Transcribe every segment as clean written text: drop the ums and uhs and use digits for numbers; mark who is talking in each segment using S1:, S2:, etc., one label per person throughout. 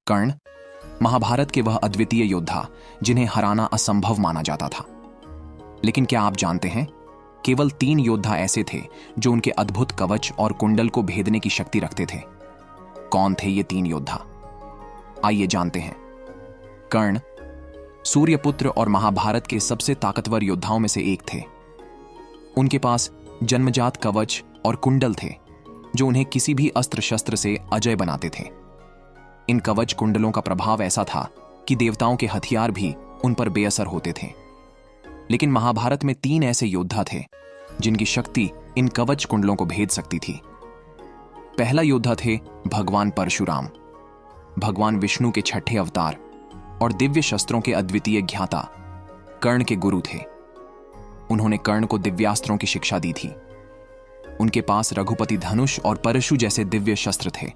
S1: कर्ण महाभारत के वह अद्वितीय योद्धा जिन्हें हराना असंभव माना जाता था। लेकिन क्या आप जानते हैं, केवल 3 योद्धा ऐसे थे जो उनके अद्भुत कवच और कुंडल को भेदने की शक्ति रखते थे। कौन थे ये 3 योद्धा? आइए जानते हैं। कर्ण सूर्यपुत्र और महाभारत के सबसे ताकतवर योद्धाओं में से एक थे। उनके पास जन्मजात कवच और कुंडल थे जो उन्हें किसी भी अस्त्र शस्त्र से अजय बनाते थे। इन कवच कुंडलों का प्रभाव ऐसा था कि देवताओं के हथियार भी उन पर बेअसर होते थे। लेकिन महाभारत में 3 ऐसे योद्धा थे जिनकी शक्ति इन कवच कुंडलों को भेद सकती थी। पहला योद्धा थे भगवान परशुराम, भगवान विष्णु के 6ठे अवतार और दिव्य शस्त्रों के अद्वितीय ज्ञाता कर्ण के गुरु थे। उन्होंने कर्ण को दिव्यास्त्रों की शिक्षा दी थी। उनके पास रघुपति धनुष और परशु जैसे दिव्य शस्त्र थे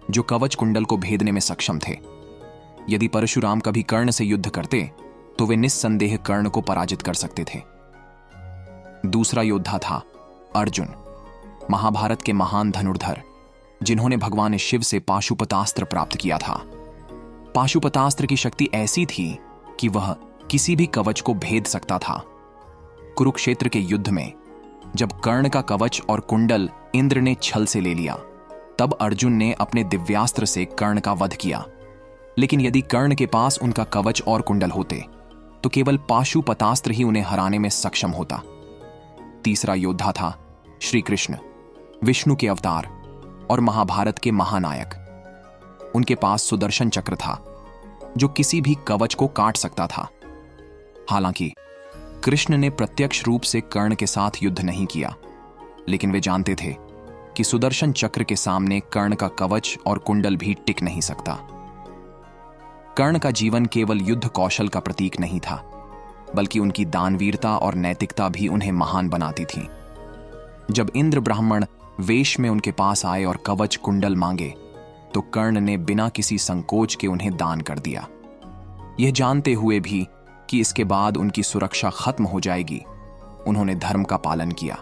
S1: जो कवच कुंडल को भेदने में सक्षम थे। यदि परशुराम कभी कर्ण से युद्ध करते तो वे निस्संदेह कर्ण को पराजित कर सकते थे। दूसरा योद्धा था अर्जुन, महाभारत के महान धनुर्धर जिन्होंने भगवान शिव से पाशुपतास्त्र प्राप्त किया था। पाशुपतास्त्र की शक्ति ऐसी थी कि वह किसी भी कवच को भेद सकता था। कुरुक्षेत्र के युद्ध में जब कर्ण का कवच और कुंडल इंद्र ने छल से ले लिया, तब अर्जुन ने अपने दिव्यास्त्र से कर्ण का वध किया। लेकिन यदि कर्ण के पास उनका कवच और कुंडल होते तो केवल पाशुपतास्त्र ही उन्हें हराने में सक्षम होता। तीसरा योद्धा था श्री कृष्ण, विष्णु के अवतार और महाभारत के महानायक। उनके पास सुदर्शन चक्र था जो किसी भी कवच को काट सकता था। हालांकि कृष्ण ने प्रत्यक्ष रूप से कर्ण के साथ युद्ध नहीं किया, लेकिन वे जानते थे कि सुदर्शन चक्र के सामने कर्ण का कवच और कुंडल भी टिक नहीं सकता। कर्ण का जीवन केवल युद्ध कौशल का प्रतीक नहीं था, बल्कि उनकी दानवीरता और नैतिकता भी उन्हें महान बनाती थी। जब इंद्र ब्राह्मण वेश में उनके पास आए और कवच कुंडल मांगे तो कर्ण ने बिना किसी संकोच के उन्हें दान कर दिया। यह जानते हुए भी कि इसके बाद उनकी सुरक्षा खत्म हो जाएगी, उन्होंने धर्म का पालन किया।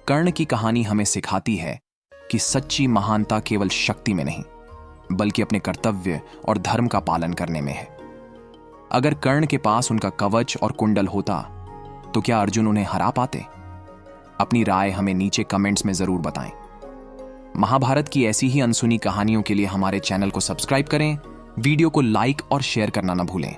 S1: कर्ण की कहानी हमें सिखाती है कि सच्ची महानता केवल शक्ति में नहीं, बल्कि अपने कर्तव्य और धर्म का पालन करने में है। अगर कर्ण के पास उनका कवच और कुंडल होता तो क्या अर्जुन उन्हें हरा पाते? अपनी राय हमें नीचे कमेंट्स में जरूर बताएं। महाभारत की ऐसी ही अनसुनी कहानियों के लिए हमारे चैनल को सब्सक्राइब करें, वीडियो को लाइक और शेयर करना न भूलें।